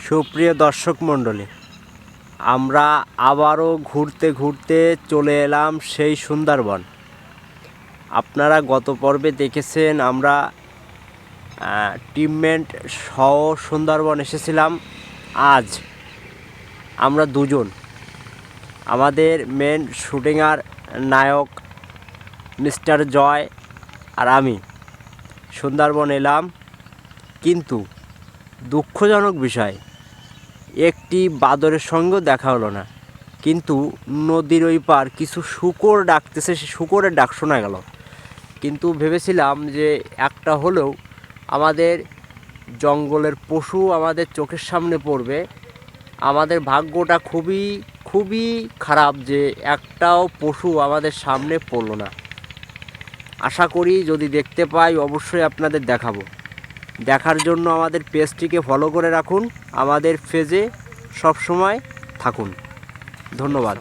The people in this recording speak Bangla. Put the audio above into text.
সুপ্রিয় দর্শক মণ্ডলী, আমরা আবারও ঘুরতে ঘুরতে চলে এলাম সেই সুন্দরবন। আপনারা গত পর্বে দেখেছেন আমরা টিমমেট সহ সুন্দরবন এসেছিলাম। আজ আমরা দুজন, আমাদের মেন শুটিংয়ের নায়ক মিস্টার জয় আর আমি সুন্দরবন এলাম। কিন্তু দুঃখজনক বিষয়, একটি বাদরের সঙ্গেও দেখা হলো না। কিন্তু নদীর ওই পার কিছু শূকর ডাকতেছে, সে শূকরের ডাক শোনা গেল। কিন্তু ভেবেছিলাম যে একটা হলেও আমাদের জঙ্গলের পশু আমাদের চোখের সামনে পড়বে। আমাদের ভাগ্যটা খুবই খারাপ যে একটাও পশু আমাদের সামনে পড়লো না। আশা করি যদি দেখতে পাই অবশ্যই আপনাদের দেখাবো। দেখার জন্য আমাদের পেজটিকে ফলো করে রাখুন, আমাদের পেজে সবসময় থাকুন। ধন্যবাদ।